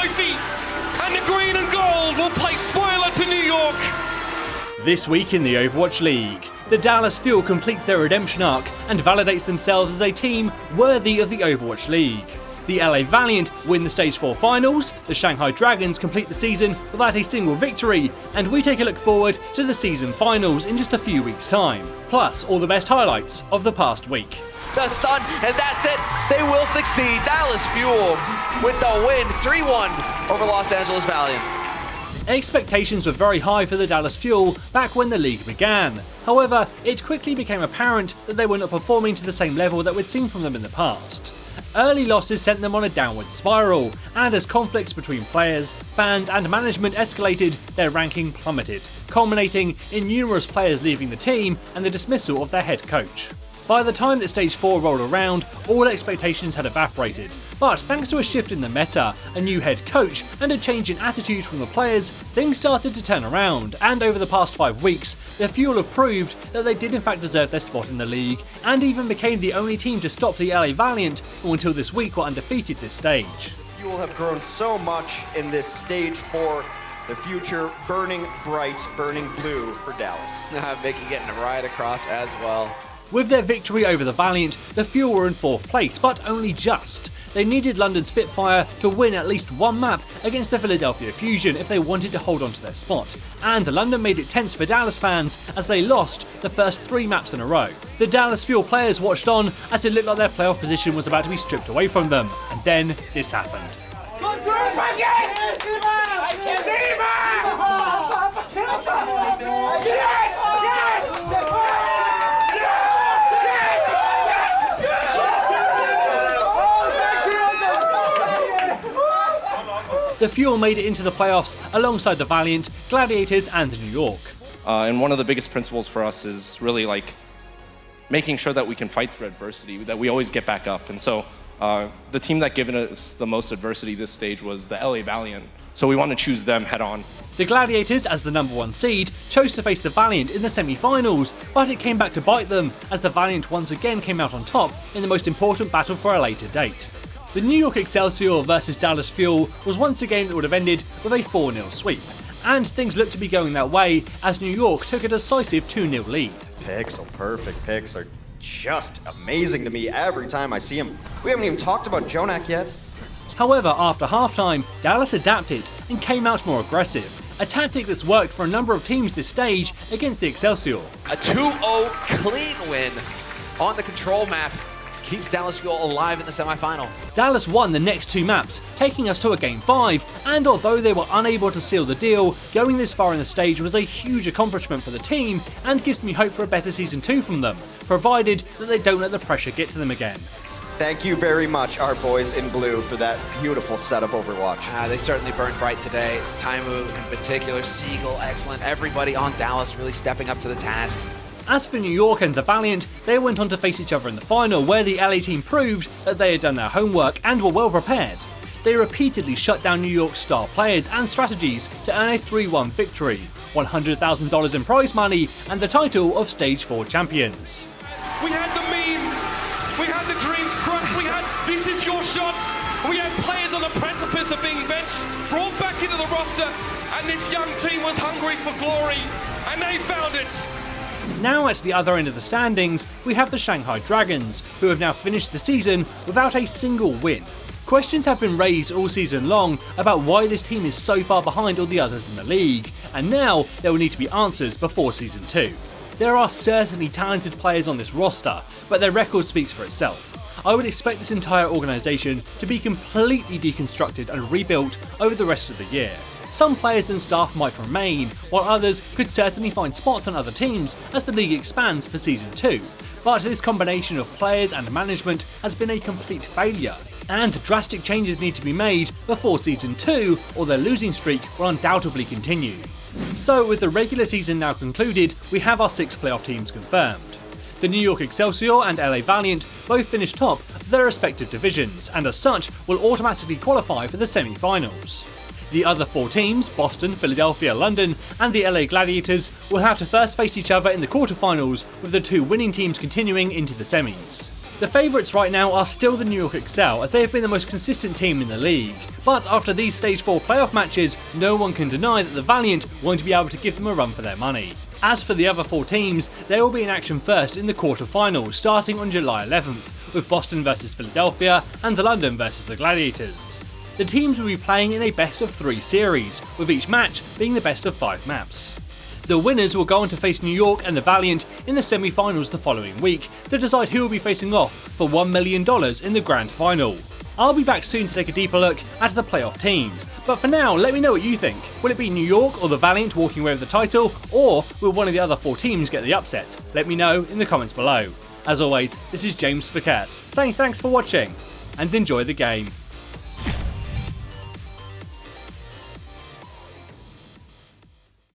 trophy, and the green and gold will play spoiler to New York. This week in the Overwatch League, the Dallas Fuel completes their redemption arc and validates themselves as a team worthy of the Overwatch League. The LA Valiant win the Stage 4 finals, the Shanghai Dragons complete the season without a single victory, and we take a look forward to the season finals in just a few weeks' time. Plus, all the best highlights of the past week. The stun, and that's it. They will succeed. Dallas Fuel with the win, 3-1 over Los Angeles Valiant. Expectations were very high for the Dallas Fuel back when the league began. However, it quickly became apparent that they were not performing to the same level that we'd seen from them in the past. Early losses sent them on a downward spiral, and as conflicts between players, fans and management escalated, their ranking plummeted, culminating in numerous players leaving the team and the dismissal of their head coach. By the time that Stage 4 rolled around, all expectations had evaporated, but thanks to a shift in the meta, a new head coach, and a change in attitude from the players, things started to turn around, and over the past 5 weeks, the Fuel have proved that they did in fact deserve their spot in the league, and even became the only team to stop the LA Valiant, who until this week were undefeated this stage. Fuel have grown so much in this Stage 4. The future burning bright, burning blue for Dallas. Making getting a ride across as well. With their victory over the Valiant, the Fuel were in 4th place, but only just. They needed London SPITFIRE to win at least one map against the Philadelphia Fusion if they wanted to hold on to their spot. And London made it tense for Dallas fans as they lost the first 3 maps in a row. The Dallas Fuel players watched on as it looked like their playoff position was about to be stripped away from them. And then this happened. The Fuel made it into the playoffs alongside the Valiant, Gladiators and New York. And one of the biggest principles for us is really like making sure that we can fight through adversity, that we always get back up. And so the team that given us the most adversity this stage was the LA Valiant. So we want to choose them head on. The Gladiators, as the number 1 seed, chose to face the Valiant in the semi-finals, but it came back to bite them as the Valiant once again came out on top in the most important battle for LA to date. The New York EXCELSIOR versus Dallas Fuel was once a game that would have ended with a 4-0 sweep, and things looked to be going that way as New York took a decisive 2-0 lead. Pixel perfect picks are just amazing to me every time I see them. We haven't even talked about Jonak yet. However, after halftime, Dallas adapted and came out more aggressive, a tactic that's worked for a number of teams this stage against the EXCELSIOR. A 2-0 clean win on the control map keeps Dallas Fuel alive in the semi-final. Dallas won the next 2 maps, taking us to a Game 5, and although they were unable to seal the deal, going this far in the stage was a huge accomplishment for the team and gives me hope for a better Season 2 from them, provided that they don't let the pressure get to them again. Thank you very much, our boys in blue, for that beautiful set of Overwatch. They certainly burned bright today. Taimu in particular, Siegel, excellent. Everybody on Dallas really stepping up to the task. As for New York and the Valiant, they went on to face each other in the final, where the LA team proved that they had done their homework and were well prepared. They repeatedly shut down New York's star players and strategies to earn a 3-1 victory, $100,000 in prize money, and the title of Stage 4 champions. We had the memes, we had the dreams crushed, we had this is your shot, we had players on the precipice of being benched, brought back into the roster, and this young team was hungry for glory, and they found it. Now at the other end of the standings, we have the Shanghai Dragons, who have now finished the season without a single win. Questions have been raised all season long about why this team is so far behind all the others in the league, and now there will need to be answers before Season 2. There are certainly talented players on this roster, but their record speaks for itself. I would expect this entire organisation to be completely deconstructed and rebuilt over the rest of the year. Some players and staff might remain, while others could certainly find spots on other teams as the league expands for Season 2. But this combination of players and management has been a complete failure, and drastic changes need to be made before Season 2, or their losing streak will undoubtedly continue. So with the regular season now concluded, we have our 6 playoff teams confirmed. The New York EXCELSIOR and LA Valiant both finished top of their respective divisions, and as such will automatically qualify for the semi-finals. The other 4 teams, Boston, Philadelphia, London and the LA Gladiators, will have to first face each other in the quarterfinals, with the 2 winning teams continuing into the semis. The favourites right now are still the New York Excel, as they have been the most consistent team in the league. But after these Stage 4 playoff matches, no one can deny that the Valiant won't be able to give them a run for their money. As for the other 4 teams, they will be in action first in the quarterfinals starting on July 11th, with Boston vs Philadelphia and London vs the Gladiators. The teams will be playing in a best of 3 series, with each match being the best of 5 maps. The winners will go on to face New York and the Valiant in the semi-finals the following week to decide who will be facing off for $1 million in the grand final. I'll be back soon to take a deeper look at the playoff teams, but for now let me know what you think. Will it be New York or the Valiant walking away with the title, or will one of the other 4 teams get the upset? Let me know in the comments below. As always, this is James for Cass, saying thanks for watching, and enjoy the game.